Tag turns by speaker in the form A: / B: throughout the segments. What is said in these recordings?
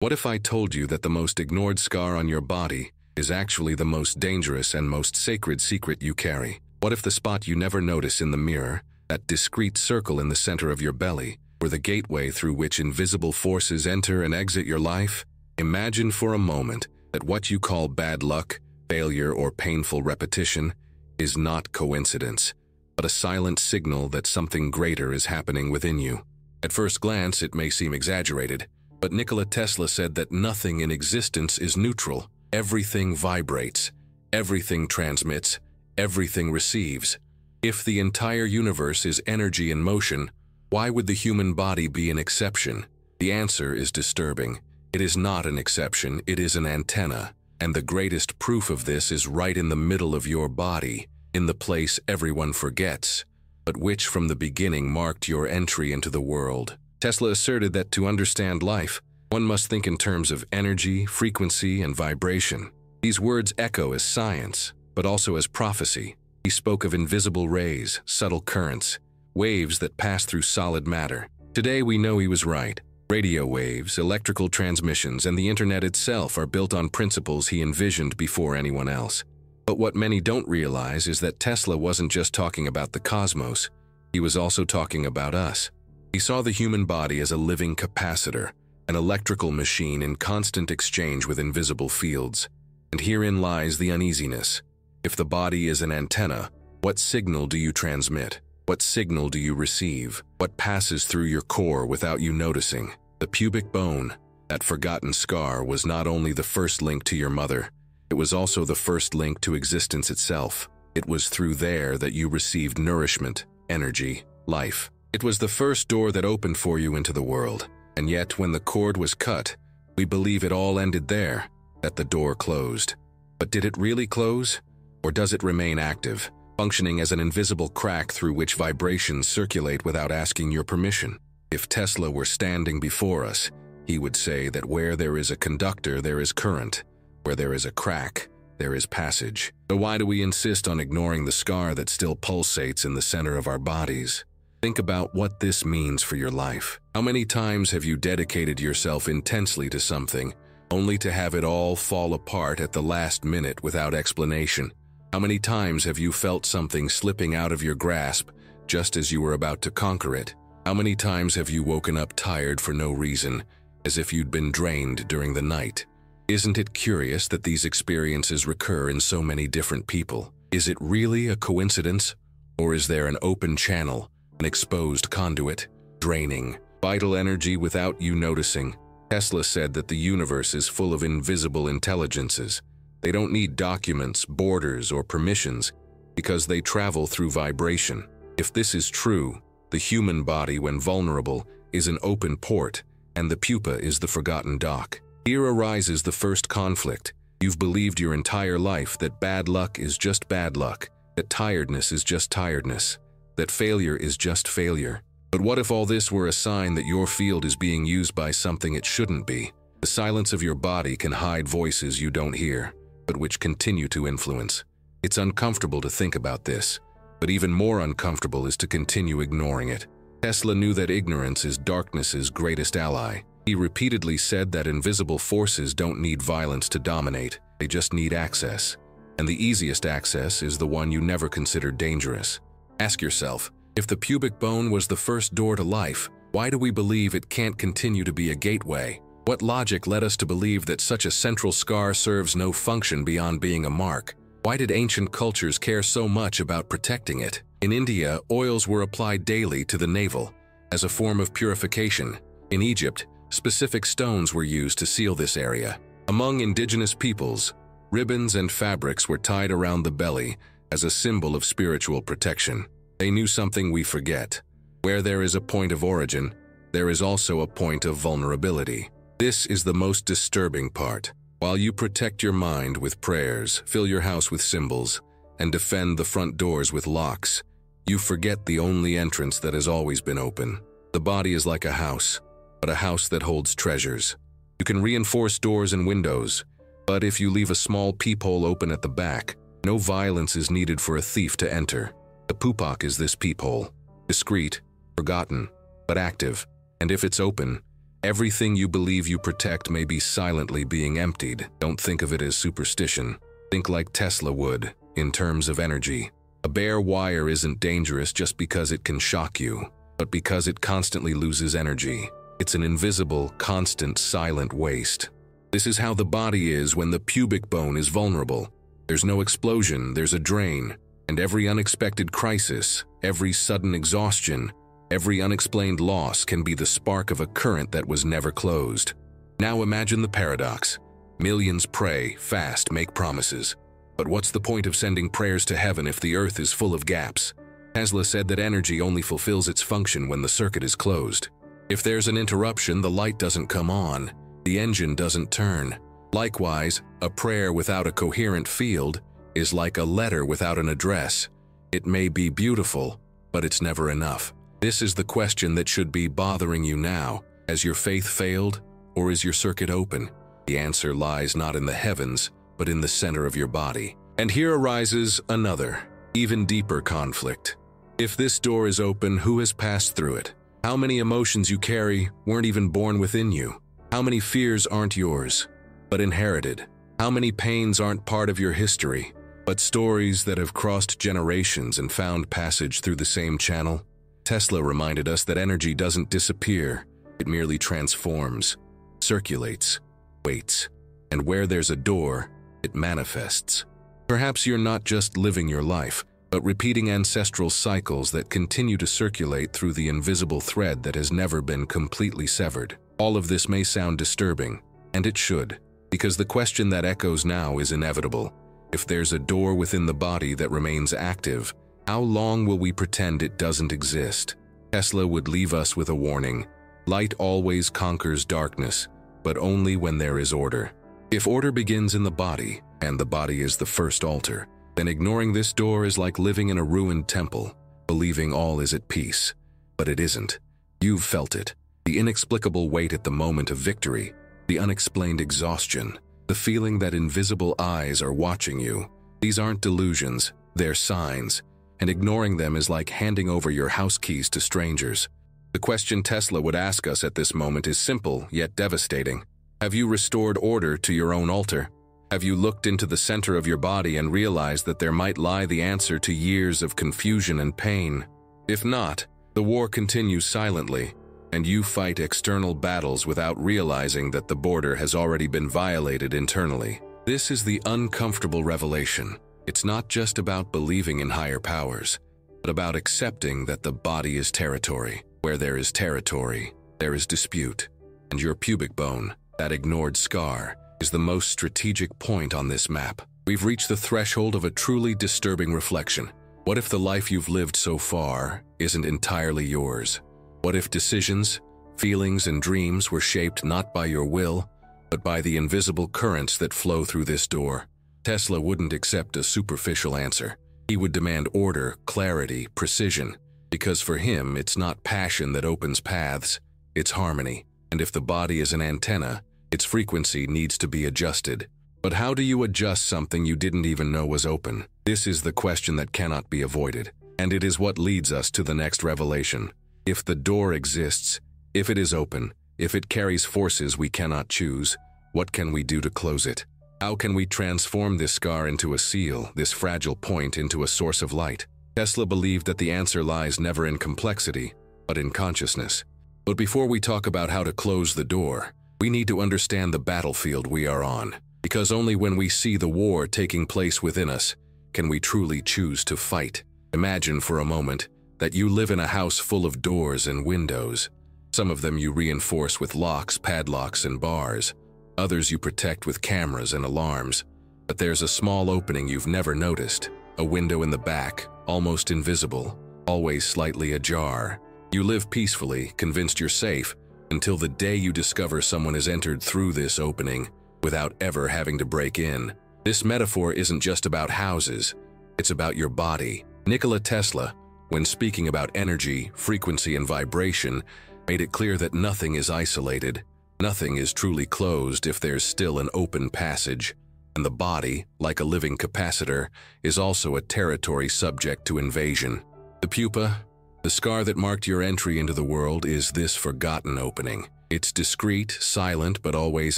A: What if I told you that the most ignored scar on your body is actually the most dangerous and most sacred secret you carry? What if the spot you never notice in the mirror, that discrete circle in the center of your belly, were the gateway through which invisible forces enter and exit your life? Imagine for a moment that what you call bad luck, failure, or painful repetition is not coincidence, but a silent signal that something greater is happening within you. At first glance, it may seem exaggerated, but Nikola Tesla said that nothing in existence is neutral. Everything vibrates, everything transmits, everything receives. If the entire universe is energy in motion, why would the human body be an exception? The answer is disturbing. It is not an exception, it is an antenna. And the greatest proof of this is right in the middle of your body, in the place everyone forgets, but which from the beginning marked your entry into the world. Tesla asserted that to understand life, one must think in terms of energy, frequency, and vibration. These words echo as science, but also as prophecy. He spoke of invisible rays, subtle currents, waves that pass through solid matter. Today we know he was right. Radio waves, electrical transmissions, and the internet itself are built on principles he envisioned before anyone else. But what many don't realize is that Tesla wasn't just talking about the cosmos, he was also talking about us. He saw the human body as a living capacitor, an electrical machine in constant exchange with invisible fields. And herein lies the uneasiness. If the body is an antenna, what signal do you transmit? What signal do you receive? What passes through your core without you noticing? The pubic bone, that forgotten scar, was not only the first link to your mother, it was also the first link to existence itself. It was through there that you received nourishment, energy, life. It was the first door that opened for you into the world. And yet, when the cord was cut, we believe it all ended there, that the door closed. But did it really close? Or does it remain active, functioning as an invisible crack through which vibrations circulate without asking your permission? If Tesla were standing before us, he would say that where there is a conductor, there is current. Where there is a crack, there is passage. So why do we insist on ignoring the scar that still pulsates in the center of our bodies? Think about what this means for your life. How many times have you dedicated yourself intensely to something, only to have it all fall apart at the last minute without explanation? How many times have you felt something slipping out of your grasp just as you were about to conquer it? How many times have you woken up tired for no reason, as if you'd been drained during the night? Isn't it curious that these experiences recur in so many different people? Is it really a coincidence? Or is there an open channel, an exposed conduit, draining vital energy without you noticing? Tesla said that the universe is full of invisible intelligences. They don't need documents, borders, or permissions because they travel through vibration. If this is true, the human body, when vulnerable, is an open port, and the pupa is the forgotten dock. Here arises the first conflict. You've believed your entire life that bad luck is just bad luck, that tiredness is just tiredness, that failure is just failure. But what if all this were a sign that your field is being used by something it shouldn't be? The silence of your body can hide voices you don't hear, but which continue to influence. It's uncomfortable to think about this, but even more uncomfortable is to continue ignoring it. Tesla knew that ignorance is darkness's greatest ally. He repeatedly said that invisible forces don't need violence to dominate, they just need access. And the easiest access is the one you never considered dangerous. Ask yourself, if the pubic bone was the first door to life, why do we believe it can't continue to be a gateway? What logic led us to believe that such a central scar serves no function beyond being a mark? Why did ancient cultures care so much about protecting it? In India, oils were applied daily to the navel as a form of purification. In Egypt, specific stones were used to seal this area. Among indigenous peoples, ribbons and fabrics were tied around the belly as a symbol of spiritual protection. They knew something we forget. Where there is a point of origin, there is also a point of vulnerability. This is the most disturbing part. While you protect your mind with prayers, fill your house with symbols, and defend the front doors with locks, you forget the only entrance that has always been open. The body is like a house, but a house that holds treasures. You can reinforce doors and windows, but if you leave a small peephole open at the back, no violence is needed for a thief to enter. The pubic is this peephole, discreet, forgotten, but active, and if it's open, Everything you believe you protect may be silently being emptied. Don't think of it as superstition. Think like Tesla would, in terms of energy. A bare wire isn't dangerous just because it can shock you, but because it constantly loses energy. It's an invisible, constant, silent waste. This is how the body is when the pubic bone is vulnerable. There's no explosion, there's a drain. And every unexpected crisis, every sudden exhaustion, every unexplained loss can be the spark of a current that was never closed. Now imagine the paradox. Millions pray, fast, make promises. But what's the point of sending prayers to heaven if the earth is full of gaps? Tesla said that energy only fulfills its function when the circuit is closed. If there's an interruption, the light doesn't come on, the engine doesn't turn. Likewise, a prayer without a coherent field is like a letter without an address. It may be beautiful, but it's never enough. This is the question that should be bothering you now. Has your faith failed, or is your circuit open? The answer lies not in the heavens, but in the center of your body. And here arises another, even deeper conflict. If this door is open, who has passed through it? How many emotions you carry weren't even born within you? How many fears aren't yours, but inherited? How many pains aren't part of your history, but stories that have crossed generations and found passage through the same channel? Tesla reminded us that energy doesn't disappear, it merely transforms, circulates, waits, and where there's a door, it manifests. Perhaps you're not just living your life, but repeating ancestral cycles that continue to circulate through the invisible thread that has never been completely severed. All of this may sound disturbing, and it should, because the question that echoes now is inevitable. If there's a door within the body that remains active, how long will we pretend it doesn't exist? Tesla would leave us with a warning. Light always conquers darkness, but only when there is order. If order begins in the body, and the body is the first altar, then ignoring this door is like living in a ruined temple, believing all is at peace. But it isn't. You've felt it. The inexplicable weight at the moment of victory, the unexplained exhaustion, the feeling that invisible eyes are watching you. These aren't delusions, they're signs, and ignoring them is like handing over your house keys to strangers. The question Tesla would ask us at this moment is simple, yet devastating. Have you restored order to your own altar? Have you looked into the center of your body and realized that there might lie the answer to years of confusion and pain? If not, the war continues silently, and you fight external battles without realizing that the border has already been violated internally. This is the uncomfortable revelation. It's not just about believing in higher powers, but about accepting that the body is territory. Where there is territory, there is dispute. And your pubic bone, that ignored scar, is the most strategic point on this map. We've reached the threshold of a truly disturbing reflection. What if the life you've lived so far isn't entirely yours? What if decisions, feelings, and dreams were shaped not by your will, but by the invisible currents that flow through this door? Tesla wouldn't accept a superficial answer. He would demand order, clarity, precision, because for him, it's not passion that opens paths, it's harmony. And if the body is an antenna, its frequency needs to be adjusted. But how do you adjust something you didn't even know was open? This is the question that cannot be avoided, and it is what leads us to the next revelation. If the door exists, if it is open, if it carries forces we cannot choose, what can we do to close it? How can we transform this scar into a seal, this fragile point into a source of light? Tesla believed that the answer lies never in complexity, but in consciousness. But before we talk about how to close the door, we need to understand the battlefield we are on, because only when we see the war taking place within us can we truly choose to fight. Imagine for a moment that you live in a house full of doors and windows. Some of them you reinforce with locks, padlocks, and bars. Others you protect with cameras and alarms. But there's a small opening you've never noticed, a window in the back, almost invisible, always slightly ajar. You live peacefully, convinced you're safe, until the day you discover someone has entered through this opening without ever having to break in. This metaphor isn't just about houses, it's about your body. Nikola Tesla, when speaking about energy, frequency, and vibration, made it clear that nothing is isolated. Nothing is truly closed if there's still an open passage. And the body, like a living capacitor, is also a territory subject to invasion. The pupa, the scar that marked your entry into the world, is this forgotten opening. It's discreet, silent, but always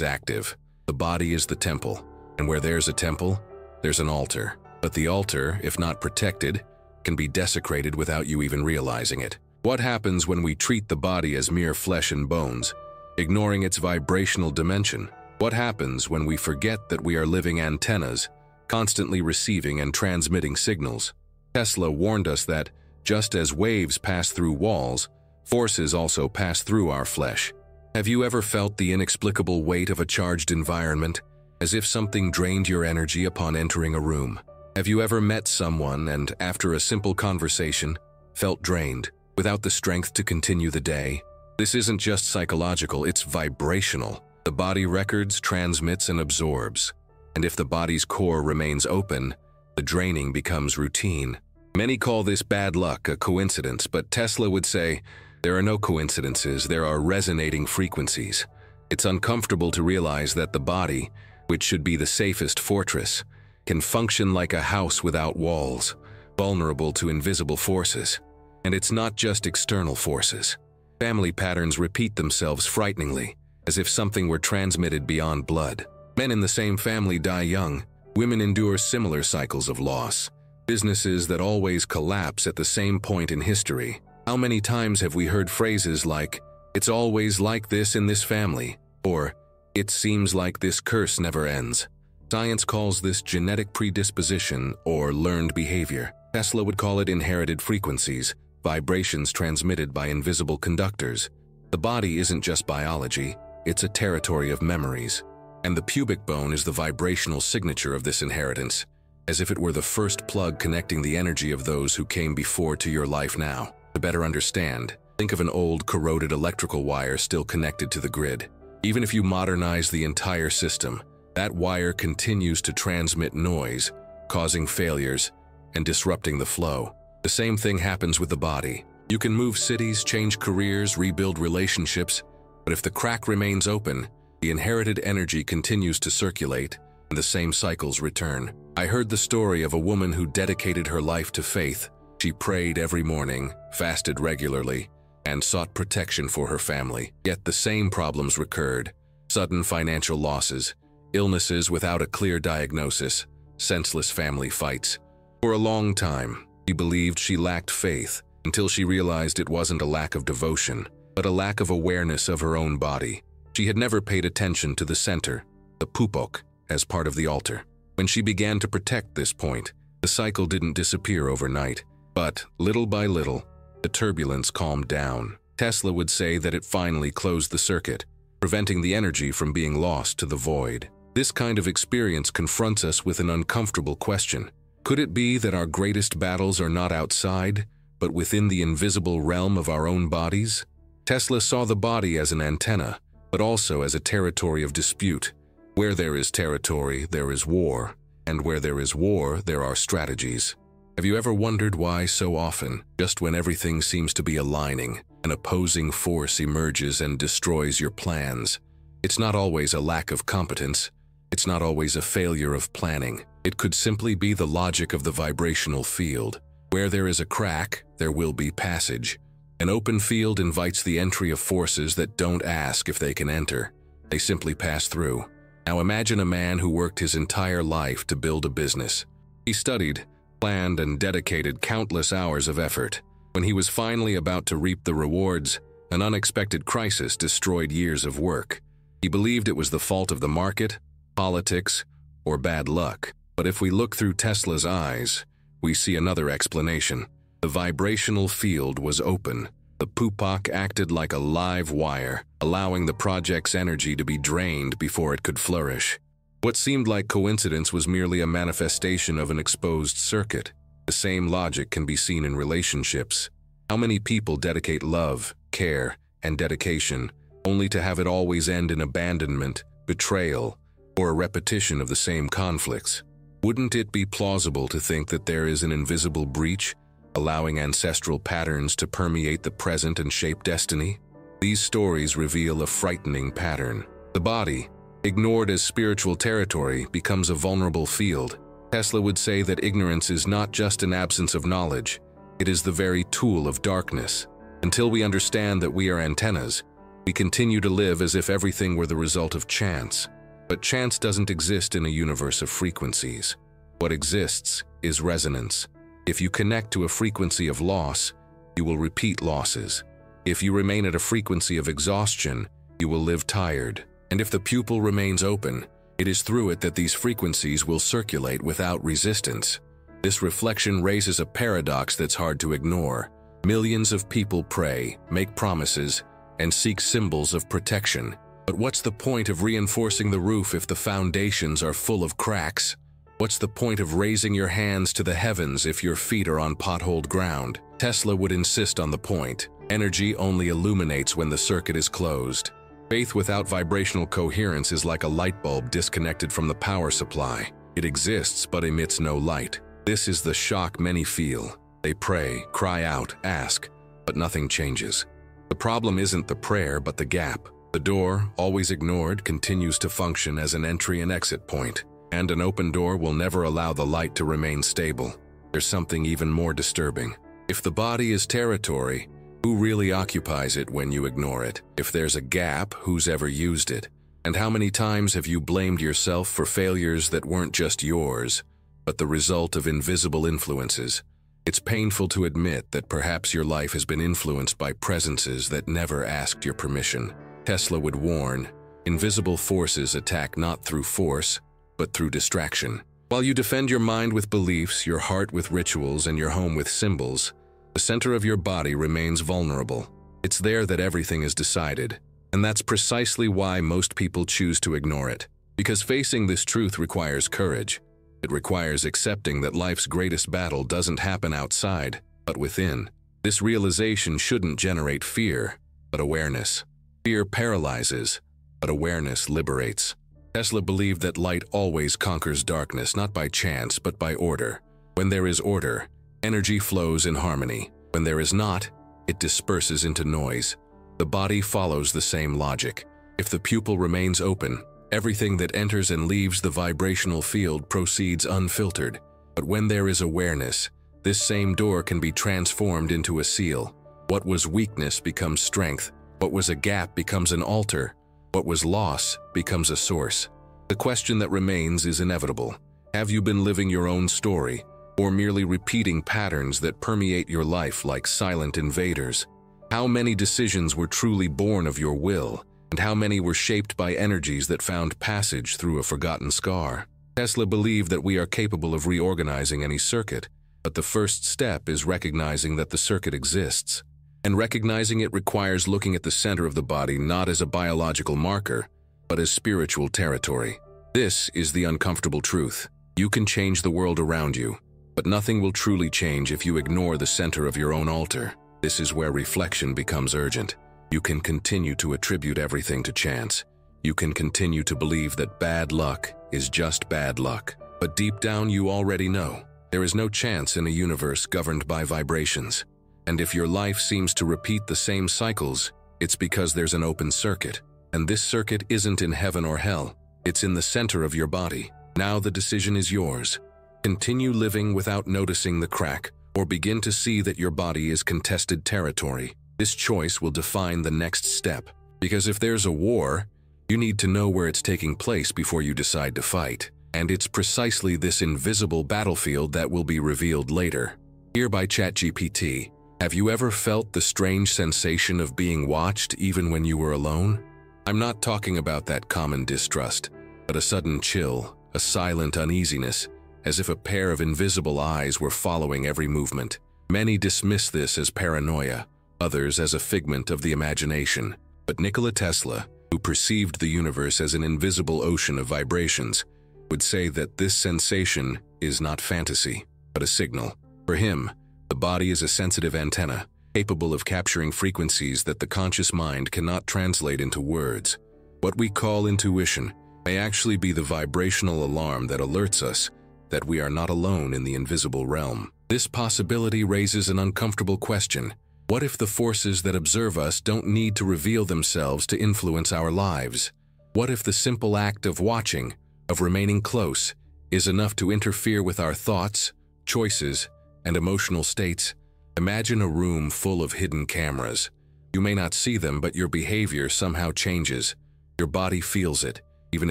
A: active. The body is the temple, and where there's a temple, there's an altar. But the altar, if not protected, can be desecrated without you even realizing it. What happens when we treat the body as mere flesh and bones, ignoring its vibrational dimension? What happens when we forget that we are living antennas, constantly receiving and transmitting signals? Tesla warned us that, just as waves pass through walls, forces also pass through our flesh. Have you ever felt the inexplicable weight of a charged environment, as if something drained your energy upon entering a room? Have you ever met someone and, after a simple conversation, felt drained, without the strength to continue the day? This isn't just psychological, it's vibrational. The body records, transmits, and absorbs. And if the body's core remains open, the draining becomes routine. Many call this bad luck, a coincidence, but Tesla would say, there are no coincidences, there are resonating frequencies. It's uncomfortable to realize that the body, which should be the safest fortress, can function like a house without walls, vulnerable to invisible forces. And it's not just external forces. Family patterns repeat themselves frighteningly, as if something were transmitted beyond blood. Men in the same family die young. Women endure similar cycles of loss. Businesses that always collapse at the same point in history. How many times have we heard phrases like, "It's always like this in this family," or "It seems like this curse never ends"? Science calls this genetic predisposition or learned behavior. Tesla would call it inherited frequencies, vibrations transmitted by invisible conductors. The body isn't just biology, it's a territory of memories. And the pubic bone is the vibrational signature of this inheritance, as if it were the first plug connecting the energy of those who came before to your life now. To better understand, think of an old, corroded electrical wire still connected to the grid. Even if you modernize the entire system, that wire continues to transmit noise, causing failures and disrupting the flow. The same thing happens with the body. You can move cities, change careers, rebuild relationships, but if the crack remains open, the inherited energy continues to circulate, and the same cycles return. I heard the story of a woman who dedicated her life to faith. She prayed every morning, fasted regularly, and sought protection for her family. Yet the same problems recurred: sudden financial losses, illnesses without a clear diagnosis, senseless family fights. For a long time, she believed she lacked faith, until she realized it wasn't a lack of devotion, but a lack of awareness of her own body. She had never paid attention to the center, the pubic, as part of the altar. When she began to protect this point, the cycle didn't disappear overnight, but little by little, the turbulence calmed down. Tesla would say that it finally closed the circuit, preventing the energy from being lost to the void. This kind of experience confronts us with an uncomfortable question. Could it be that our greatest battles are not outside, but within the invisible realm of our own bodies? Tesla saw the body as an antenna, but also as a territory of dispute. Where there is territory, there is war, and where there is war, there are strategies. Have you ever wondered why so often, just when everything seems to be aligning, an opposing force emerges and destroys your plans? It's not always a lack of competence. It's not always a failure of planning. It could simply be the logic of the vibrational field. Where there is a crack, there will be passage. An open field invites the entry of forces that don't ask if they can enter. They simply pass through. Now imagine a man who worked his entire life to build a business. He studied, planned, and dedicated countless hours of effort. When he was finally about to reap the rewards, an unexpected crisis destroyed years of work. He believed it was the fault of the market, politics, or bad luck. But if we look through Tesla's eyes, we see another explanation. The vibrational field was open. The pubic acted like a live wire, allowing the project's energy to be drained before it could flourish. What seemed like coincidence was merely a manifestation of an exposed circuit. The same logic can be seen in relationships. How many people dedicate love, care, and dedication, only to have it always end in abandonment, betrayal, or a repetition of the same conflicts? Wouldn't it be plausible to think that there is an invisible breach, allowing ancestral patterns to permeate the present and shape destiny? These stories reveal a frightening pattern. The body, ignored as spiritual territory, becomes a vulnerable field. Tesla would say that ignorance is not just an absence of knowledge, it is the very tool of darkness. Until we understand that we are antennas, We continue to live as if everything were the result of chance. But chance doesn't exist in a universe of frequencies. What exists is resonance. If you connect to a frequency of loss, you will repeat losses. If you remain at a frequency of exhaustion, you will live tired. And if the pupil remains open, it is through it that these frequencies will circulate without resistance. This reflection raises a paradox that's hard to ignore. Millions of people pray, make promises, and seek symbols of protection. But what's the point of reinforcing the roof if the foundations are full of cracks? What's the point of raising your hands to the heavens if your feet are on potholed ground? Tesla would insist on the point. Energy only illuminates when the circuit is closed. Faith without vibrational coherence is like a light bulb disconnected from the power supply. It exists but emits no light. This is the shock many feel. They pray, cry out, ask, but nothing changes. The problem isn't the prayer but the gap. The door, always ignored, continues to function as an entry and exit point. And an open door will never allow the light to remain stable. There's something even more disturbing. If the body is territory, who really occupies it when you ignore it? If there's a gap, who's ever used it? And how many times have you blamed yourself for failures that weren't just yours, but the result of invisible influences? It's painful to admit that perhaps your life has been influenced by presences that never asked your permission. Tesla would warn, invisible forces attack not through force, but through distraction. While you defend your mind with beliefs, your heart with rituals, and your home with symbols, the center of your body remains vulnerable. It's there that everything is decided, and that's precisely why most people choose to ignore it. Because facing this truth requires courage. It requires accepting that life's greatest battle doesn't happen outside, but within. This realization shouldn't generate fear, but awareness. Fear paralyzes, but awareness liberates. Tesla believed that light always conquers darkness, not by chance, but by order. When there is order, energy flows in harmony. When there is not, it disperses into noise. The body follows the same logic. If the pupil remains open, everything that enters and leaves the vibrational field proceeds unfiltered. But when there is awareness, this same door can be transformed into a seal. What was weakness becomes strength. What was a gap becomes an altar. What was loss becomes a source. The question that remains is inevitable. Have you been living your own story, or merely repeating patterns that permeate your life like silent invaders? How many decisions were truly born of your will, and how many were shaped by energies that found passage through a forgotten scar? Tesla believed that we are capable of reorganizing any circuit, but the first step is recognizing that the circuit exists. And recognizing it requires looking at the center of the body not as a biological marker, but as spiritual territory. This is the uncomfortable truth. You can change the world around you, but nothing will truly change if you ignore the center of your own altar. This is where reflection becomes urgent. You can continue to attribute everything to chance. You can continue to believe that bad luck is just bad luck. But deep down you already know, there is no chance in a universe governed by vibrations. And if your life seems to repeat the same cycles, it's because there's an open circuit. And this circuit isn't in heaven or hell, it's in the center of your body. Now the decision is yours. Continue living without noticing the crack, or begin to see that your body is contested territory. This choice will define the next step. Because if there's a war, you need to know where it's taking place before you decide to fight. And it's precisely this invisible battlefield that will be revealed later. Here by ChatGPT. Have you ever felt the strange sensation of being watched even when you were alone? I'm not talking about that common distrust, but a sudden chill, a silent uneasiness, as if a pair of invisible eyes were following every movement. Many dismiss this as paranoia, others as a figment of the imagination. But Nikola Tesla, who perceived the universe as an invisible ocean of vibrations, would say that this sensation is not fantasy, but a signal. For him, the body is a sensitive antenna, capable of capturing frequencies that the conscious mind cannot translate into words. What we call intuition may actually be the vibrational alarm that alerts us that we are not alone in the invisible realm. This possibility raises an uncomfortable question. What if the forces that observe us don't need to reveal themselves to influence our lives? What if the simple act of watching, of remaining close, is enough to interfere with our thoughts, choices, and emotional states? Imagine a room full of hidden cameras. You may not see them, but your behavior somehow changes. Your body feels it, even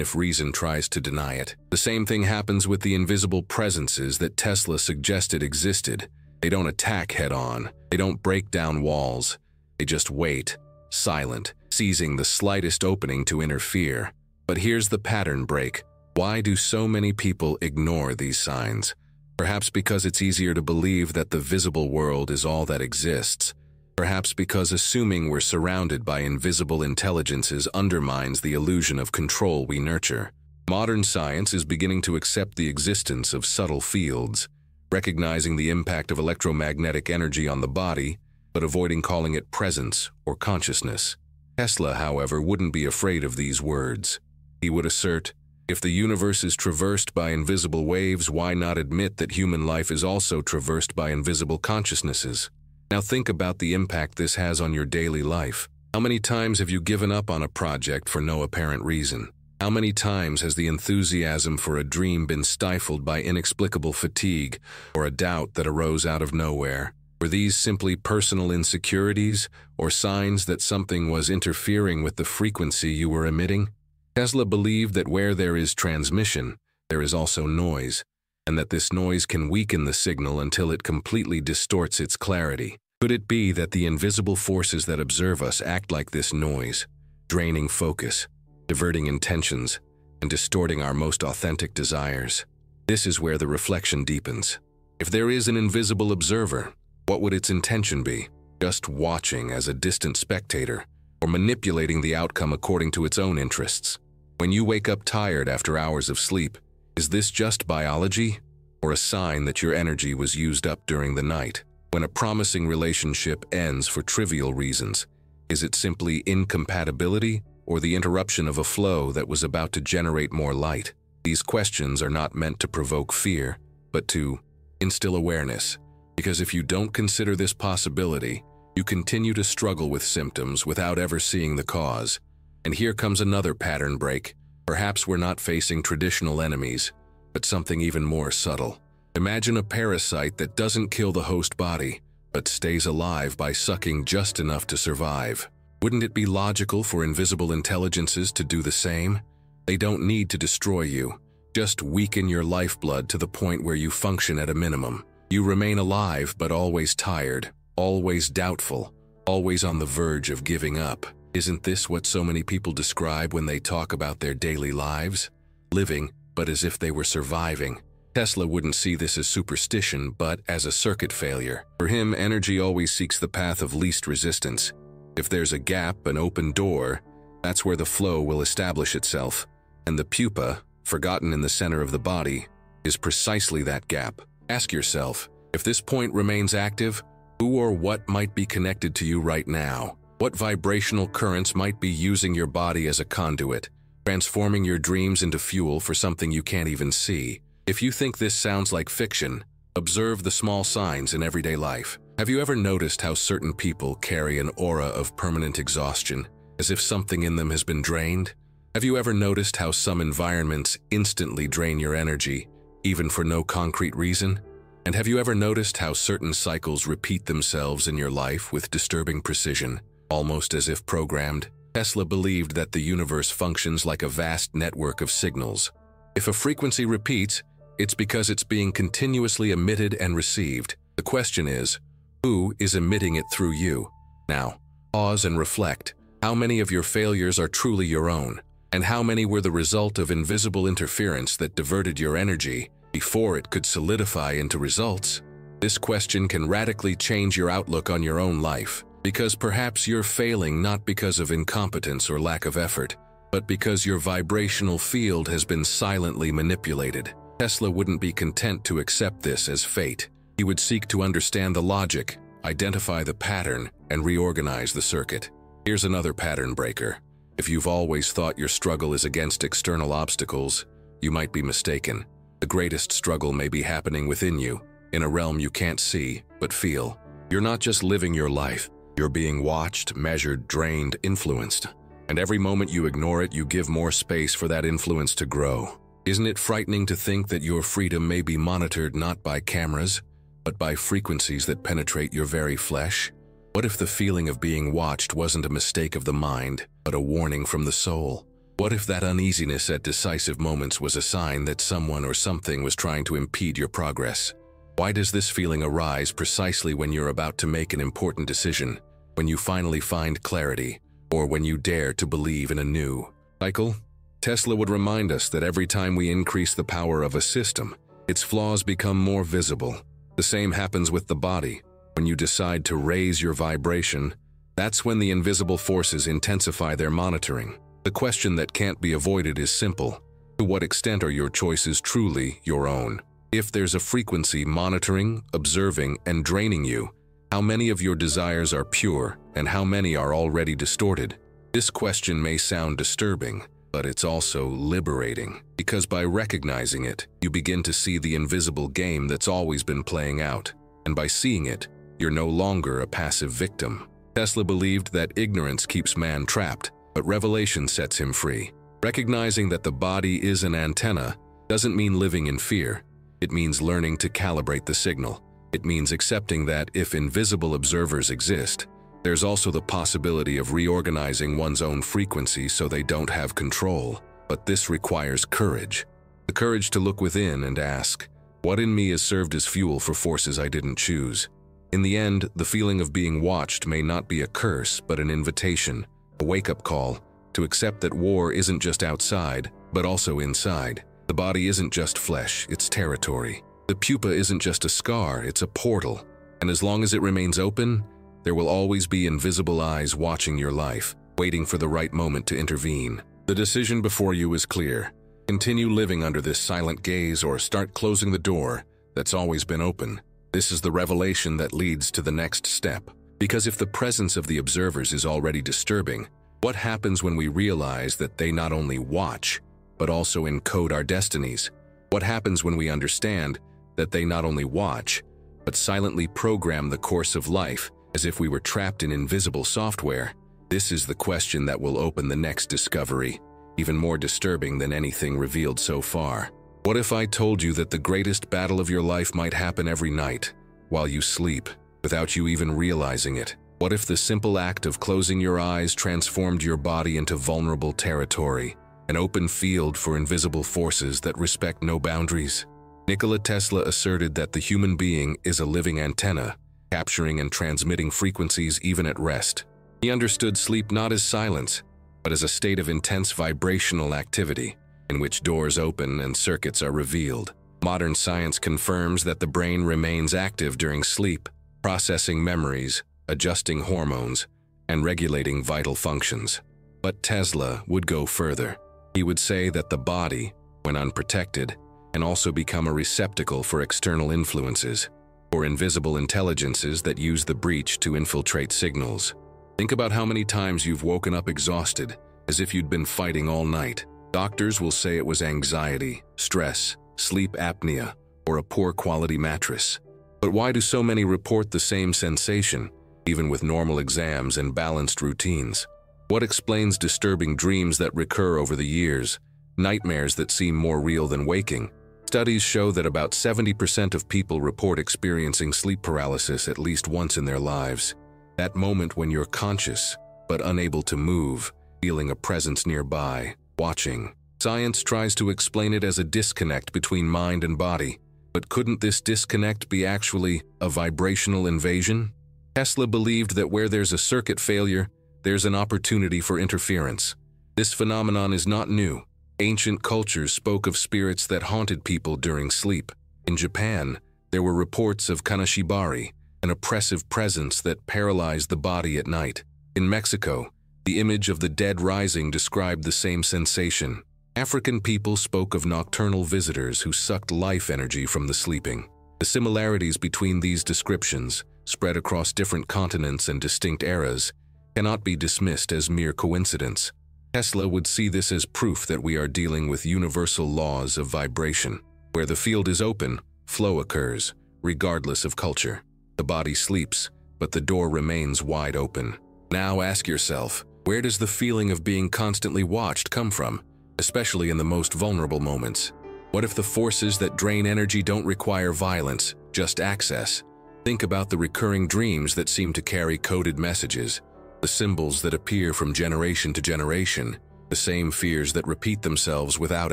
A: if reason tries to deny it. The same thing happens with the invisible presences that Tesla suggested existed. They don't attack head-on. They don't break down walls. They just wait, silent, seizing the slightest opening to interfere. But here's the pattern break. Why do so many people ignore these signs? Perhaps because it's easier to believe that the visible world is all that exists. Perhaps because assuming we're surrounded by invisible intelligences undermines the illusion of control we nurture. Modern science is beginning to accept the existence of subtle fields, recognizing the impact of electromagnetic energy on the body, but avoiding calling it presence or consciousness. Tesla, however, wouldn't be afraid of these words. He would assert, if the universe is traversed by invisible waves, why not admit that human life is also traversed by invisible consciousnesses? Now think about the impact this has on your daily life. How many times have you given up on a project for no apparent reason? How many times has the enthusiasm for a dream been stifled by inexplicable fatigue or a doubt that arose out of nowhere? Were these simply personal insecurities or signs that something was interfering with the frequency you were emitting? Tesla believed that where there is transmission, there is also noise, and that this noise can weaken the signal until it completely distorts its clarity. Could it be that the invisible forces that observe us act like this noise, draining focus, diverting intentions, and distorting our most authentic desires? This is where the reflection deepens. If there is an invisible observer, what would its intention be? Just watching as a distant spectator, or manipulating the outcome according to its own interests? When you wake up tired after hours of sleep, is this just biology, or a sign that your energy was used up during the night? When a promising relationship ends for trivial reasons, is it simply incompatibility, or the interruption of a flow that was about to generate more light? These questions are not meant to provoke fear, but to instill awareness. Because if you don't consider this possibility, you continue to struggle with symptoms without ever seeing the cause. And here comes another pattern break. Perhaps we're not facing traditional enemies, but something even more subtle. Imagine a parasite that doesn't kill the host body, but stays alive by sucking just enough to survive. Wouldn't it be logical for invisible intelligences to do the same? They don't need to destroy you, just weaken your lifeblood to the point where you function at a minimum. You remain alive, but always tired, always doubtful, always on the verge of giving up. Isn't this what so many people describe when they talk about their daily lives? Living, but as if they were surviving. Tesla wouldn't see this as superstition, but as a circuit failure. For him, energy always seeks the path of least resistance. If there's a gap, an open door, that's where the flow will establish itself. And the pupa, forgotten in the center of the body, is precisely that gap. Ask yourself, if this point remains active, who or what might be connected to you right now? What vibrational currents might be using your body as a conduit, transforming your dreams into fuel for something you can't even see? If you think this sounds like fiction, observe the small signs in everyday life. Have you ever noticed how certain people carry an aura of permanent exhaustion, as if something in them has been drained? Have you ever noticed how some environments instantly drain your energy, even for no concrete reason? And have you ever noticed how certain cycles repeat themselves in your life with disturbing precision, almost as if programmed? Tesla believed that the universe functions like a vast network of signals. If a frequency repeats, it's because it's being continuously emitted and received. The question is, who is emitting it through you? Now, pause and reflect. How many of your failures are truly your own? And how many were the result of invisible interference that diverted your energy before it could solidify into results? This question can radically change your outlook on your own life, because perhaps you're failing not because of incompetence or lack of effort, but because your vibrational field has been silently manipulated. Tesla wouldn't be content to accept this as fate. He would seek to understand the logic, identify the pattern, and reorganize the circuit. Here's another pattern breaker. If you've always thought your struggle is against external obstacles, you might be mistaken. The greatest struggle may be happening within you, in a realm you can't see, but feel. You're not just living your life. You're being watched, measured, drained, influenced. And every moment you ignore it, you give more space for that influence to grow. Isn't it frightening to think that your freedom may be monitored not by cameras, but by frequencies that penetrate your very flesh? What if the feeling of being watched wasn't a mistake of the mind, but a warning from the soul? What if that uneasiness at decisive moments was a sign that someone or something was trying to impede your progress? Why does this feeling arise precisely when you're about to make an important decision, when you finally find clarity, or when you dare to believe in a new cycle? Tesla would remind us that every time we increase the power of a system, its flaws become more visible. The same happens with the body. When you decide to raise your vibration, that's when the invisible forces intensify their monitoring. The question that can't be avoided is simple. To what extent are your choices truly your own? If there's a frequency monitoring, observing, and draining you, how many of your desires are pure and how many are already distorted? This question may sound disturbing, but it's also liberating, because by recognizing it, you begin to see the invisible game that's always been playing out. And by seeing it, you're no longer a passive victim. Tesla believed that ignorance keeps man trapped, but revelation sets him free. Recognizing that the body is an antenna doesn't mean living in fear. It means learning to calibrate the signal. It means accepting that if invisible observers exist, there's also the possibility of reorganizing one's own frequency so they don't have control. But this requires courage. The courage to look within and ask, what in me has served as fuel for forces I didn't choose? In the end, the feeling of being watched may not be a curse, but an invitation, a wake-up call, to accept that war isn't just outside, but also inside. The body isn't just flesh, it's territory. The pupa isn't just a scar, it's a portal. And as long as it remains open, there will always be invisible eyes watching your life, waiting for the right moment to intervene. The decision before you is clear. Continue living under this silent gaze or start closing the door that's always been open. This is the revelation that leads to the next step. Because if the presence of the observers is already disturbing, what happens when we realize that they not only watch, but also encode our destinies? What happens when we understand that they not only watch, but silently program the course of life as if we were trapped in invisible software? This is the question that will open the next discovery, even more disturbing than anything revealed so far. What if I told you that the greatest battle of your life might happen every night, while you sleep, without you even realizing it? What if the simple act of closing your eyes transformed your body into vulnerable territory, an open field for invisible forces that respect no boundaries? Nikola Tesla asserted that the human being is a living antenna, capturing and transmitting frequencies even at rest. He understood sleep not as silence, but as a state of intense vibrational activity, in which doors open and circuits are revealed. Modern science confirms that the brain remains active during sleep, processing memories, adjusting hormones, and regulating vital functions. But Tesla would go further. He would say that the body, when unprotected, can also become a receptacle for external influences, or invisible intelligences that use the breach to infiltrate signals. Think about how many times you've woken up exhausted, as if you'd been fighting all night. Doctors will say it was anxiety, stress, sleep apnea, or a poor quality mattress. But why do so many report the same sensation, even with normal exams and balanced routines? What explains disturbing dreams that recur over the years, nightmares that seem more real than waking? Studies show that about 70% of people report experiencing sleep paralysis at least once in their lives. That moment when you're conscious, but unable to move, feeling a presence nearby, watching. Science tries to explain it as a disconnect between mind and body, but couldn't this disconnect be actually a vibrational invasion? Tesla believed that where there's a circuit failure, there's an opportunity for interference. This phenomenon is not new. Ancient cultures spoke of spirits that haunted people during sleep. In Japan, there were reports of kanashibari, an oppressive presence that paralyzed the body at night. In Mexico, the image of the dead rising described the same sensation. African people spoke of nocturnal visitors who sucked life energy from the sleeping. The similarities between these descriptions, spread across different continents and distinct eras, cannot be dismissed as mere coincidence. Tesla would see this as proof that we are dealing with universal laws of vibration. Where the field is open, flow occurs, regardless of culture. The body sleeps, but the door remains wide open. Now ask yourself, where does the feeling of being constantly watched come from, especially in the most vulnerable moments? What if the forces that drain energy don't require violence, just access? Think about the recurring dreams that seem to carry coded messages, the symbols that appear from generation to generation, the same fears that repeat themselves without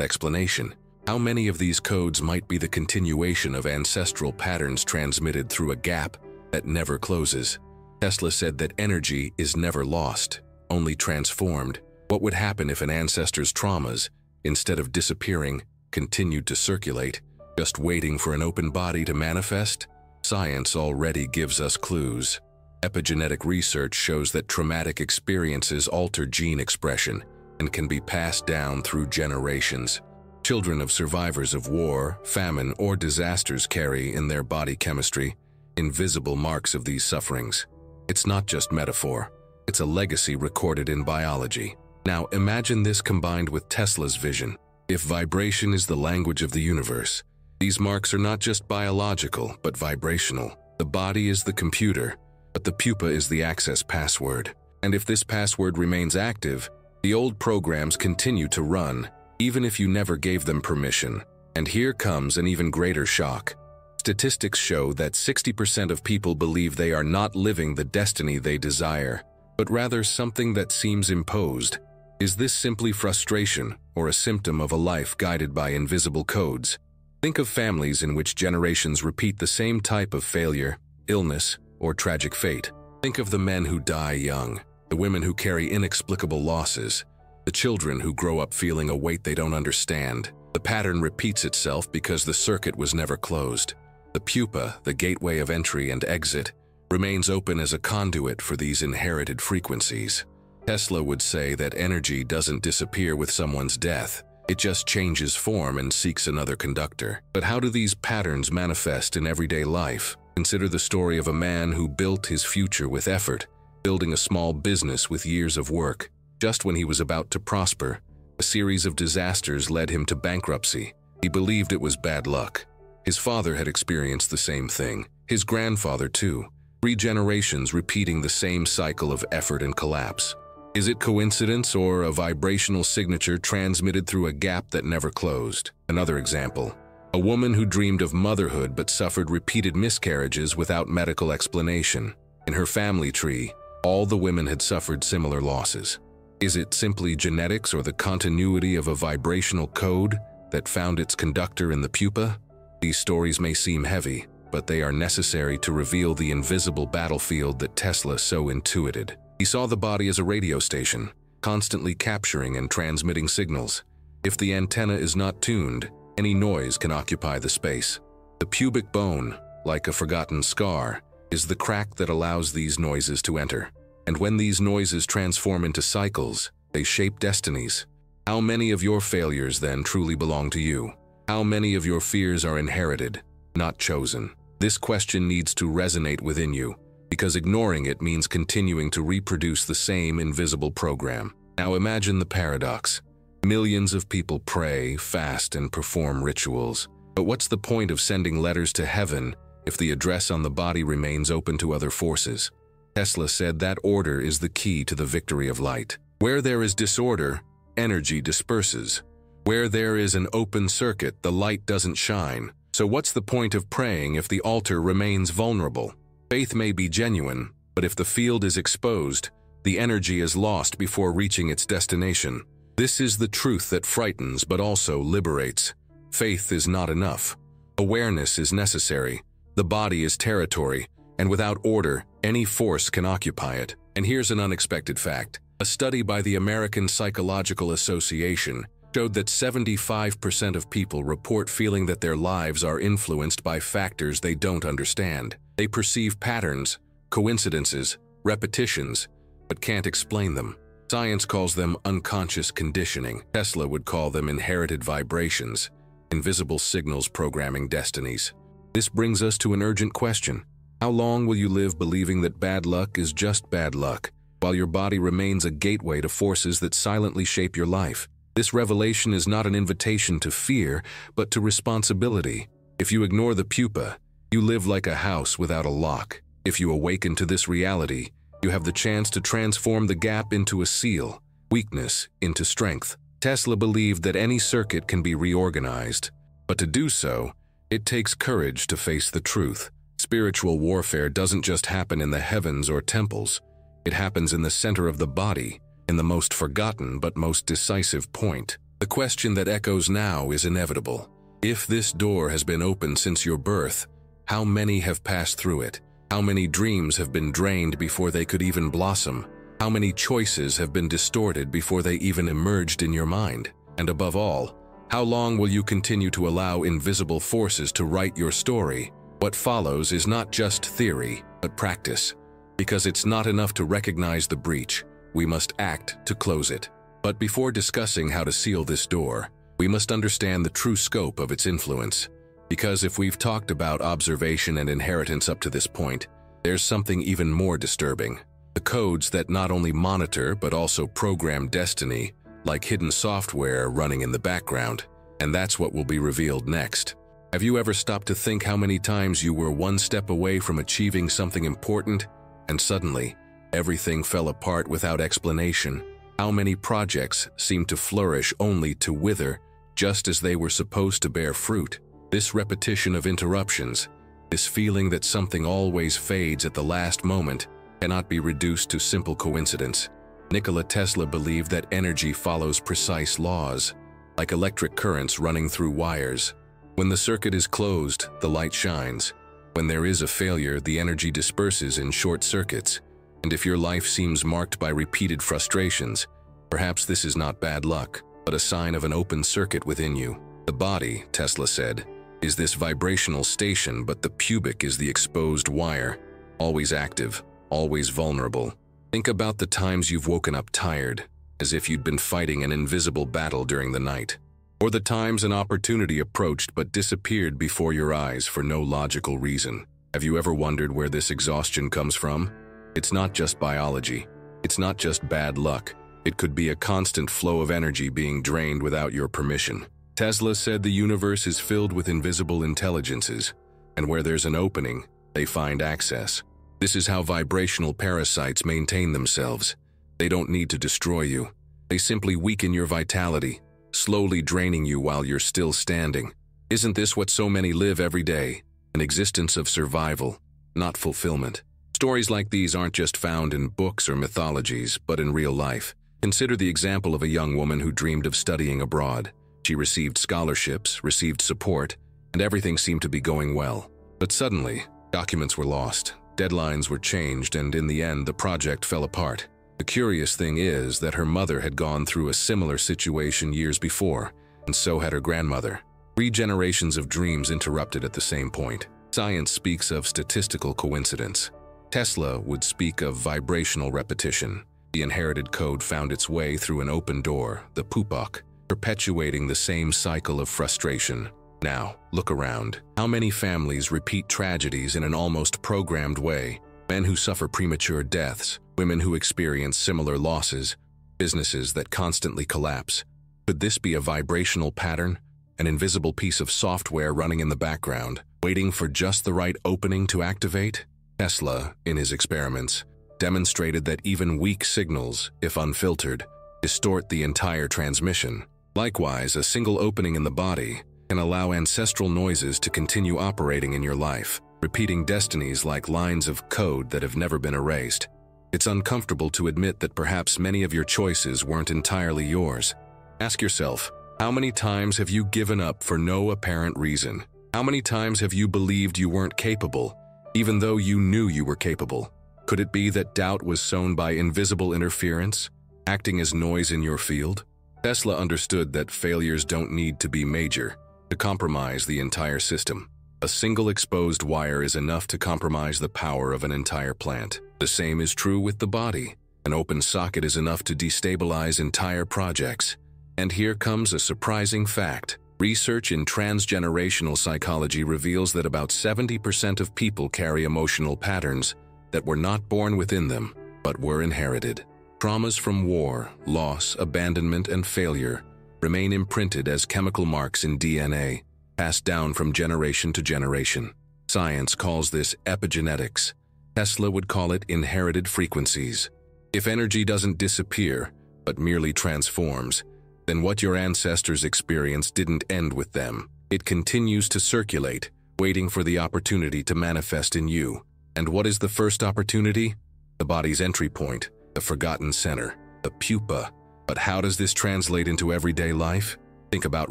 A: explanation. How many of these codes might be the continuation of ancestral patterns transmitted through a gap that never closes? Tesla said that energy is never lost, only transformed. What would happen if an ancestor's traumas, instead of disappearing, continued to circulate, just waiting for an open body to manifest? Science already gives us clues. Epigenetic research shows that traumatic experiences alter gene expression and can be passed down through generations. Children of survivors of war, famine, or disasters carry in their body chemistry invisible marks of these sufferings. It's not just metaphor, it's a legacy recorded in biology. Now imagine this combined with Tesla's vision. If vibration is the language of the universe, these marks are not just biological, but vibrational. The body is the computer, but the pupa is the access password. And if this password remains active, the old programs continue to run, even if you never gave them permission. And here comes an even greater shock. Statistics show that 60% of people believe they are not living the destiny they desire, but rather something that seems imposed. Is this simply frustration or a symptom of a life guided by invisible codes? Think of families in which generations repeat the same type of failure, illness, or tragic fate. Think of the men who die young, the women who carry inexplicable losses, the children who grow up feeling a weight they don't understand. The pattern repeats itself because the circuit was never closed. The pupa, the gateway of entry and exit, remains open as a conduit for these inherited frequencies. Tesla would say that energy doesn't disappear with someone's death. It just changes form and seeks another conductor. But how do these patterns manifest in everyday life? Consider the story of a man who built his future with effort, building a small business with years of work. Just when he was about to prosper, a series of disasters led him to bankruptcy. He believed it was bad luck. His father had experienced the same thing. His grandfather too. 3 generations repeating the same cycle of effort and collapse. Is it coincidence or a vibrational signature transmitted through a gap that never closed? Another example. A woman who dreamed of motherhood but suffered repeated miscarriages without medical explanation. In her family tree, all the women had suffered similar losses. Is it simply genetics or the continuity of a vibrational code that found its conductor in the pupa? These stories may seem heavy, but they are necessary to reveal the invisible battlefield that Tesla so intuited. He saw the body as a radio station, constantly capturing and transmitting signals. If the antenna is not tuned, any noise can occupy the space. The pubic bone, like a forgotten scar, is the crack that allows these noises to enter. And when these noises transform into cycles, they shape destinies. How many of your failures then truly belong to you? How many of your fears are inherited, not chosen? This question needs to resonate within you, because ignoring it means continuing to reproduce the same invisible program. Now imagine the paradox. Millions of people pray, fast, and perform rituals. But what's the point of sending letters to heaven if the address on the body remains open to other forces? Tesla said that order is the key to the victory of light. Where there is disorder, energy disperses. Where there is an open circuit, the light doesn't shine. So what's the point of praying if the altar remains vulnerable? Faith may be genuine, but if the field is exposed, the energy is lost before reaching its destination. This is the truth that frightens but also liberates. Faith is not enough. Awareness is necessary. The body is territory, and without order, any force can occupy it. And here's an unexpected fact. A study by the American Psychological Association showed that 75% of people report feeling that their lives are influenced by factors they don't understand. They perceive patterns, coincidences, repetitions, but can't explain them. Science calls them unconscious conditioning. Tesla would call them inherited vibrations, invisible signals programming destinies. This brings us to an urgent question. How long will you live believing that bad luck is just bad luck, while your body remains a gateway to forces that silently shape your life? This revelation is not an invitation to fear, but to responsibility. If you ignore the pupa, you live like a house without a lock. If you awaken to this reality, you have the chance to transform the gap into a seal, weakness into strength. Tesla believed that any circuit can be reorganized, but to do so, it takes courage to face the truth. Spiritual warfare doesn't just happen in the heavens or temples. It happens in the center of the body, in the most forgotten but most decisive point. The question that echoes now is inevitable. If this door has been open since your birth, how many have passed through it? How many dreams have been drained before they could even blossom? How many choices have been distorted before they even emerged in your mind? And above all, how long will you continue to allow invisible forces to write your story? What follows is not just theory, but practice. Because it's not enough to recognize the breach, we must act to close it. But before discussing how to seal this door, we must understand the true scope of its influence. Because if we've talked about observation and inheritance up to this point, there's something even more disturbing. The codes that not only monitor but also program destiny, like hidden software running in the background. And that's what will be revealed next. Have you ever stopped to think how many times you were one step away from achieving something important, and suddenly, everything fell apart without explanation? How many projects seemed to flourish only to wither, just as they were supposed to bear fruit? This repetition of interruptions, this feeling that something always fades at the last moment, cannot be reduced to simple coincidence. Nikola Tesla believed that energy follows precise laws, like electric currents running through wires. When the circuit is closed, the light shines. When there is a failure, the energy disperses in short circuits. And if your life seems marked by repeated frustrations, perhaps this is not bad luck, but a sign of an open circuit within you. The body, Tesla said, is this vibrational station, but the pubic is the exposed wire, always active, always vulnerable. Think about the times you've woken up tired, as if you'd been fighting an invisible battle during the night. Or the times an opportunity approached but disappeared before your eyes for no logical reason. Have you ever wondered where this exhaustion comes from? It's not just biology. It's not just bad luck. It could be a constant flow of energy being drained without your permission. Tesla said the universe is filled with invisible intelligences, and where there's an opening, they find access. This is how vibrational parasites maintain themselves. They don't need to destroy you. They simply weaken your vitality, slowly draining you while you're still standing. Isn't this what so many live every day? An existence of survival, not fulfillment. Stories like these aren't just found in books or mythologies, but in real life. Consider the example of a young woman who dreamed of studying abroad. She received scholarships, received support, and everything seemed to be going well. But suddenly, documents were lost, deadlines were changed, and in the end, the project fell apart. The curious thing is that her mother had gone through a similar situation years before, and so had her grandmother. 3 generations of dreams interrupted at the same point. Science speaks of statistical coincidence. Tesla would speak of vibrational repetition. The inherited code found its way through an open door, the pubic, perpetuating the same cycle of frustration. Now, look around. How many families repeat tragedies in an almost programmed way? Men who suffer premature deaths, women who experience similar losses, businesses that constantly collapse. Could this be a vibrational pattern? An invisible piece of software running in the background, waiting for just the right opening to activate? Tesla, in his experiments, demonstrated that even weak signals, if unfiltered, distort the entire transmission. Likewise, a single opening in the body can allow ancestral noises to continue operating in your life, repeating destinies like lines of code that have never been erased. It's uncomfortable to admit that perhaps many of your choices weren't entirely yours. Ask yourself, how many times have you given up for no apparent reason? How many times have you believed you weren't capable, even though you knew you were capable? Could it be that doubt was sown by invisible interference, acting as noise in your field? Tesla understood that failures don't need to be major to compromise the entire system. A single exposed wire is enough to compromise the power of an entire plant. The same is true with the body. An open socket is enough to destabilize entire projects. And here comes a surprising fact. Research in transgenerational psychology reveals that about 70% of people carry emotional patterns that were not born within them, but were inherited. Traumas from war, loss, abandonment, and failure remain imprinted as chemical marks in DNA, passed down from generation to generation. Science calls this epigenetics. Tesla would call it inherited frequencies. If energy doesn't disappear, but merely transforms, then what your ancestors experienced didn't end with them. It continues to circulate, waiting for the opportunity to manifest in you. And what is the first opportunity? The body's entry point, the forgotten center, the pupa. But how does this translate into everyday life? Think about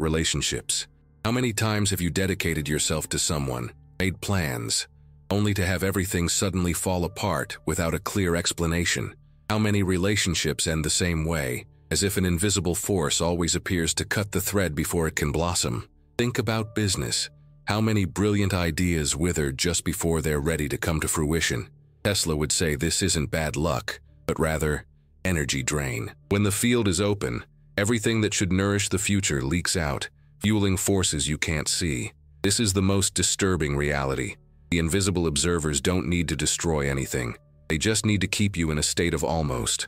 A: relationships. How many times have you dedicated yourself to someone, made plans, only to have everything suddenly fall apart without a clear explanation? How many relationships end the same way, as if an invisible force always appears to cut the thread before it can blossom? Think about business. How many brilliant ideas wither just before they're ready to come to fruition? Tesla would say this isn't bad luck, but rather energy drain. When the field is open, everything that should nourish the future leaks out, fueling forces you can't see. This is the most disturbing reality. The invisible observers don't need to destroy anything. They just need to keep you in a state of almost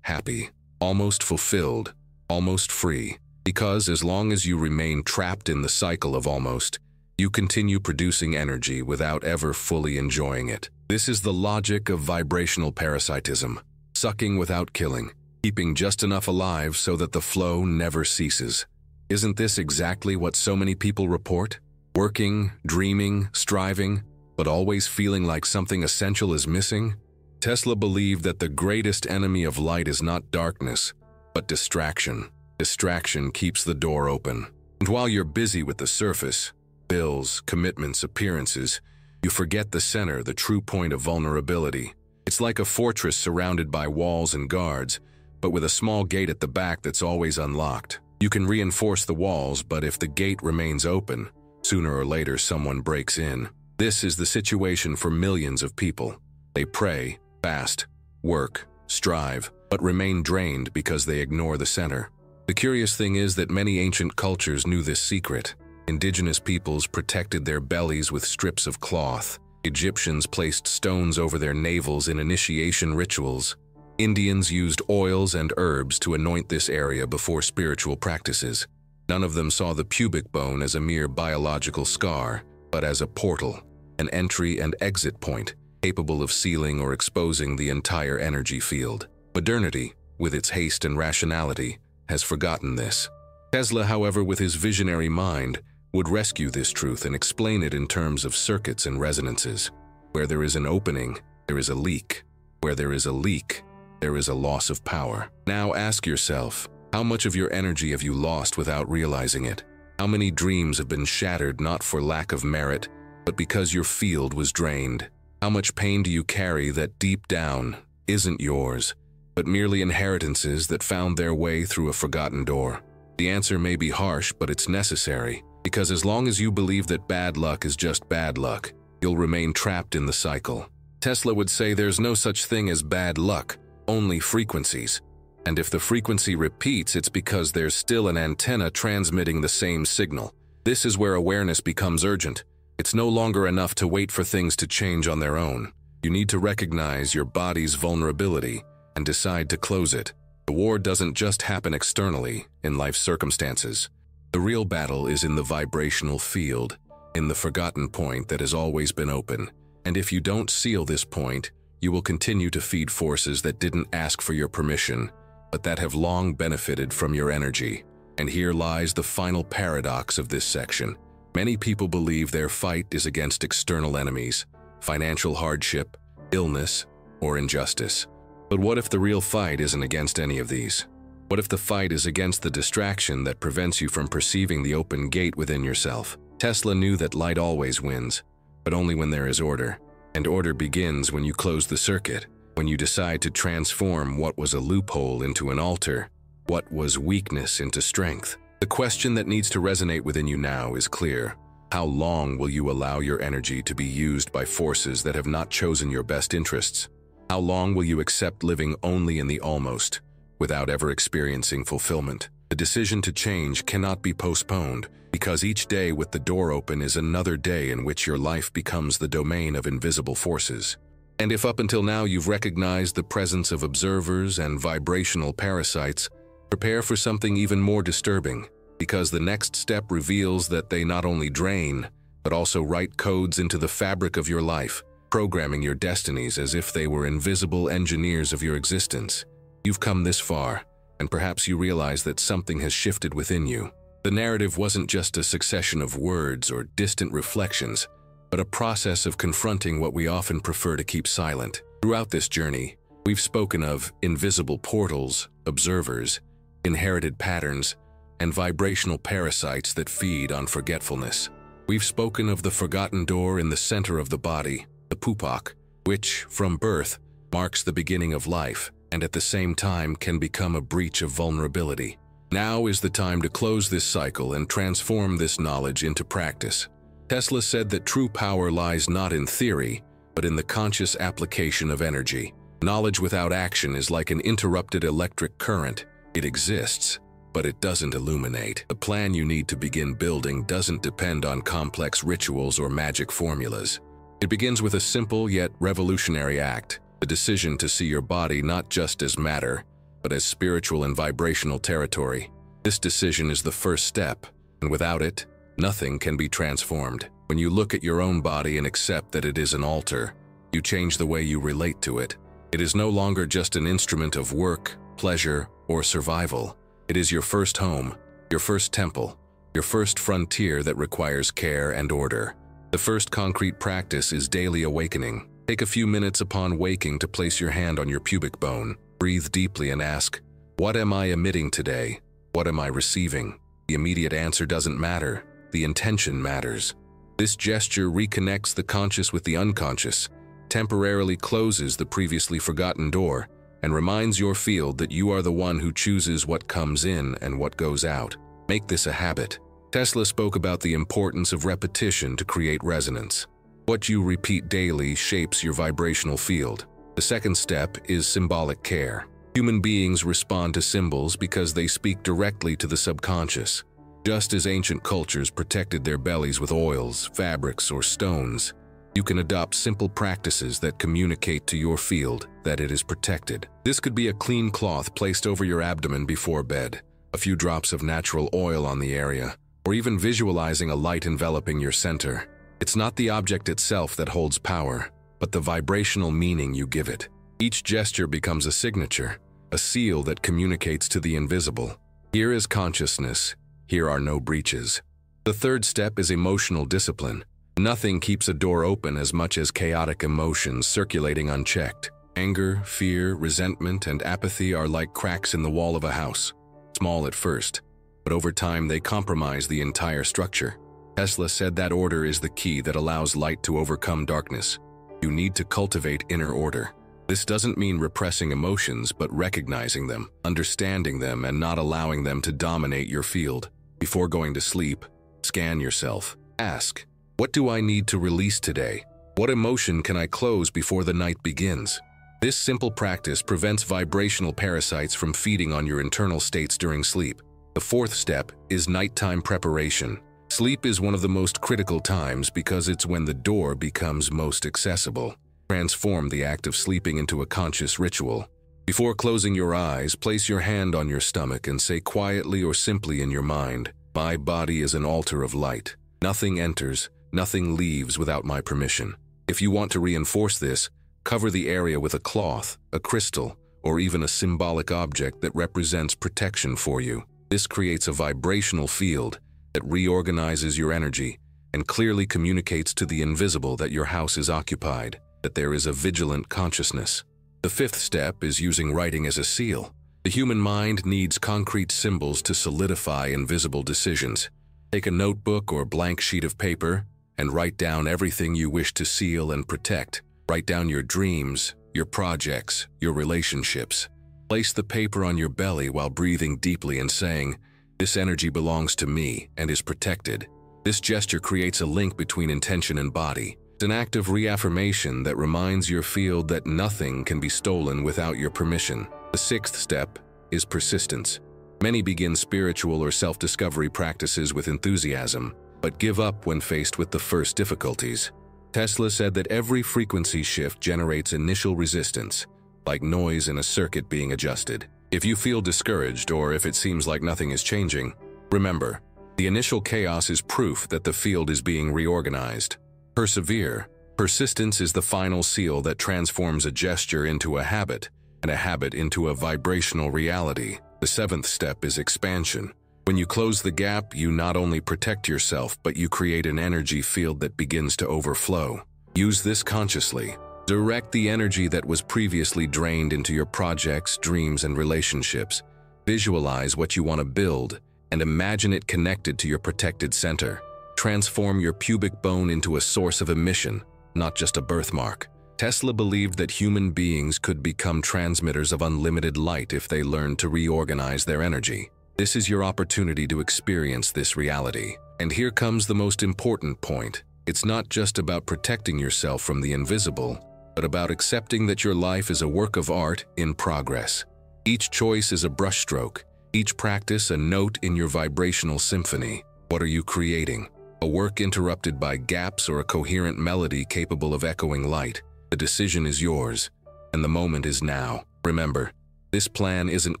A: happy, almost fulfilled, almost free. Because as long as you remain trapped in the cycle of almost, you continue producing energy without ever fully enjoying it. This is the logic of vibrational parasitism. Sucking without killing, keeping just enough alive so that the flow never ceases. Isn't this exactly what so many people report? Working, dreaming, striving, but always feeling like something essential is missing? Tesla believed that the greatest enemy of light is not darkness, but distraction. Distraction keeps the door open. And while you're busy with the surface, bills, commitments, appearances, you forget the center, the true point of vulnerability. It's like a fortress surrounded by walls and guards, but with a small gate at the back that's always unlocked. You can reinforce the walls, but if the gate remains open, sooner or later someone breaks in. This is the situation for millions of people. They pray, fast, work, strive, but remain drained because they ignore the center. The curious thing is that many ancient cultures knew this secret. Indigenous peoples protected their bellies with strips of cloth. Egyptians placed stones over their navels in initiation rituals. Indians used oils and herbs to anoint this area before spiritual practices. None of them saw the pubic bone as a mere biological scar, but as a portal, an entry and exit point, capable of sealing or exposing the entire energy field. Modernity, with its haste and rationality, has forgotten this. Tesla, however, with his visionary mind, would rescue this truth and explain it in terms of circuits and resonances. Where there is an opening, there is a leak. Where there is a leak, there is a loss of power. Now ask yourself, how much of your energy have you lost without realizing it? How many dreams have been shattered not for lack of merit, but because your field was drained? How much pain do you carry that deep down isn't yours, but merely inheritances that found their way through a forgotten door? The answer may be harsh, but it's necessary, because as long as you believe that bad luck is just bad luck, you'll remain trapped in the cycle. Tesla would say there's no such thing as bad luck, only frequencies. And if the frequency repeats, it's because there's still an antenna transmitting the same signal. This is where awareness becomes urgent. It's no longer enough to wait for things to change on their own. You need to recognize your body's vulnerability and decide to close it. The war doesn't just happen externally, in life's circumstances. The real battle is in the vibrational field, in the forgotten point that has always been open. And if you don't seal this point, you will continue to feed forces that didn't ask for your permission, but that have long benefited from your energy. And here lies the final paradox of this section. Many people believe their fight is against external enemies, financial hardship, illness, or injustice. But what if the real fight isn't against any of these? What if the fight is against the distraction that prevents you from perceiving the open gate within yourself? Tesla knew that light always wins, but only when there is order. And order begins when you close the circuit, when you decide to transform what was a loophole into an altar, what was weakness into strength. The question that needs to resonate within you now is clear. How long will you allow your energy to be used by forces that have not chosen your best interests? How long will you accept living only in the almost, without ever experiencing fulfillment? The decision to change cannot be postponed, because each day with the door open is another day in which your life becomes the domain of invisible forces. And if up until now you've recognized the presence of observers and vibrational parasites, prepare for something even more disturbing, because the next step reveals that they not only drain, but also write codes into the fabric of your life, programming your destinies as if they were invisible engineers of your existence. You've come this far, and perhaps you realize that something has shifted within you. The narrative wasn't just a succession of words or distant reflections, but a process of confronting what we often prefer to keep silent. Throughout this journey, we've spoken of invisible portals, observers, inherited patterns, and vibrational parasites that feed on forgetfulness. We've spoken of the forgotten door in the center of the body, the pubic, which, from birth, marks the beginning of life, and at the same time can become a breach of vulnerability. Now is the time to close this cycle and transform this knowledge into practice. Tesla said that true power lies not in theory, but in the conscious application of energy. Knowledge without action is like an interrupted electric current. It exists, but it doesn't illuminate. The plan you need to begin building doesn't depend on complex rituals or magic formulas. It begins with a simple yet revolutionary act, the decision to see your body not just as matter, but as spiritual and vibrational territory. This decision is the first step, and without it, nothing can be transformed. When you look at your own body and accept that it is an altar, you change the way you relate to it. It is no longer just an instrument of work, pleasure, or survival. It is your first home, your first temple, your first frontier that requires care and order. The first concrete practice is daily awakening. Take a few minutes upon waking to place your hand on your pubic bone. Breathe deeply and ask, what am I emitting today? What am I receiving? The immediate answer doesn't matter. The intention matters. This gesture reconnects the conscious with the unconscious, temporarily closes the previously forgotten door, and reminds your field that you are the one who chooses what comes in and what goes out. Make this a habit. Tesla spoke about the importance of repetition to create resonance. What you repeat daily shapes your vibrational field. The second step is symbolic care. Human beings respond to symbols because they speak directly to the subconscious. Just as ancient cultures protected their bellies with oils, fabrics, or stones, you can adopt simple practices that communicate to your field that it is protected. This could be a clean cloth placed over your abdomen before bed, a few drops of natural oil on the area, or even visualizing a light enveloping your center. It's not the object itself that holds power, but the vibrational meaning you give it. Each gesture becomes a signature, a seal that communicates to the invisible. Here is consciousness, here are no breaches. The third step is emotional discipline. Nothing keeps a door open as much as chaotic emotions circulating unchecked. Anger, fear, resentment, and apathy are like cracks in the wall of a house. Small at first, but over time they compromise the entire structure. Tesla said that order is the key that allows light to overcome darkness. You need to cultivate inner order. This doesn't mean repressing emotions, but recognizing them, understanding them, and not allowing them to dominate your field. Before going to sleep, scan yourself. Ask, what do I need to release today? What emotion can I close before the night begins? This simple practice prevents vibrational parasites from feeding on your internal states during sleep. The fourth step is nighttime preparation. Sleep is one of the most critical times because it's when the door becomes most accessible. Transform the act of sleeping into a conscious ritual. Before closing your eyes, place your hand on your stomach and say quietly or simply in your mind, "My body is an altar of light. Nothing enters, nothing leaves without my permission." If you want to reinforce this, cover the area with a cloth, a crystal, or even a symbolic object that represents protection for you. This creates a vibrational field that reorganizes your energy and clearly communicates to the invisible that your house is occupied, that there is a vigilant consciousness. The fifth step is using writing as a seal. The human mind needs concrete symbols to solidify invisible decisions. Take a notebook or blank sheet of paper and write down everything you wish to seal and protect. Write down your dreams, your projects, your relationships. Place the paper on your belly while breathing deeply and saying, "This energy belongs to me and is protected." This gesture creates a link between intention and body. It's an act of reaffirmation that reminds your field that nothing can be stolen without your permission. The sixth step is persistence. Many begin spiritual or self-discovery practices with enthusiasm, but give up when faced with the first difficulties. Tesla said that every frequency shift generates initial resistance, like noise in a circuit being adjusted. If you feel discouraged or if it seems like nothing is changing, remember, the initial chaos is proof that the field is being reorganized. Persevere. Persistence is the final seal that transforms a gesture into a habit, and a habit into a vibrational reality. The seventh step is expansion. When you close the gap, you not only protect yourself, but you create an energy field that begins to overflow. Use this consciously. Direct the energy that was previously drained into your projects, dreams, and relationships. Visualize what you want to build and imagine it connected to your protected center. Transform your pubic bone into a source of emission, not just a birthmark. Tesla believed that human beings could become transmitters of unlimited light if they learned to reorganize their energy. This is your opportunity to experience this reality. And here comes the most important point. It's not just about protecting yourself from the invisible, but about accepting that your life is a work of art in progress. Each choice is a brushstroke, each practice a note in your vibrational symphony. What are you creating? A work interrupted by gaps or a coherent melody capable of echoing light? The decision is yours, and the moment is now. Remember, this plan isn't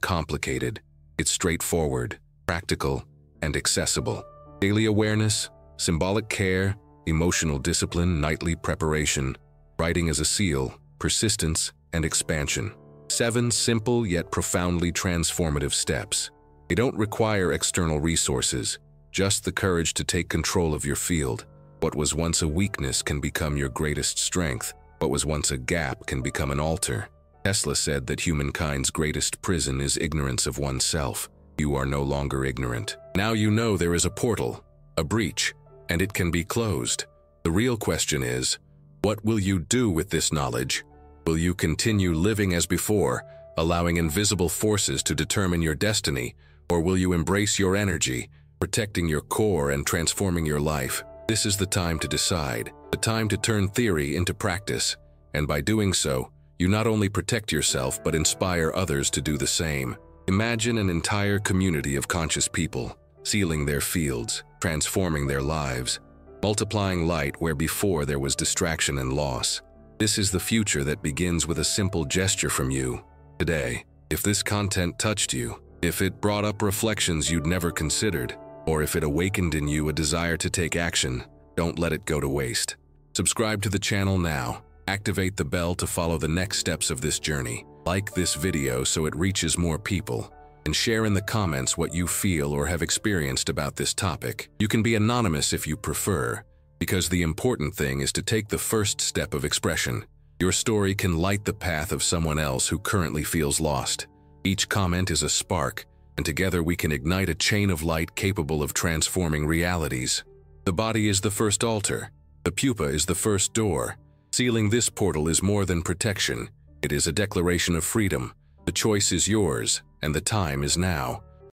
A: complicated. It's straightforward, practical, and accessible. Daily awareness, symbolic care, emotional discipline, nightly preparation, writing as a seal, persistence, and expansion. 7 simple yet profoundly transformative steps. They don't require external resources, just the courage to take control of your field. What was once a weakness can become your greatest strength. What was once a gap can become an altar. Tesla said that humankind's greatest prison is ignorance of oneself. You are no longer ignorant. Now you know there is a portal, a breach, and it can be closed. The real question is, what will you do with this knowledge? Will you continue living as before, allowing invisible forces to determine your destiny, or will you embrace your energy, protecting your core and transforming your life? This is the time to decide, the time to turn theory into practice, and by doing so, you not only protect yourself but inspire others to do the same. Imagine an entire community of conscious people, sealing their fields, transforming their lives, multiplying light where before there was distraction and loss. This is the future that begins with a simple gesture from you today. If this content touched you, if it brought up reflections you'd never considered, or if it awakened in you a desire to take action, don't let it go to waste. Subscribe to the channel now. Activate the bell to follow the next steps of this journey. Like this video so it reaches more people, and share in the comments what you feel or have experienced about this topic. You can be anonymous if you prefer, because the important thing is to take the first step of expression. Your story can light the path of someone else who currently feels lost. Each comment is a spark, and together we can ignite a chain of light capable of transforming realities. The body is the first altar. The pupa is the first door. Sealing this portal is more than protection. It is a declaration of freedom. The choice is yours, and the time is now.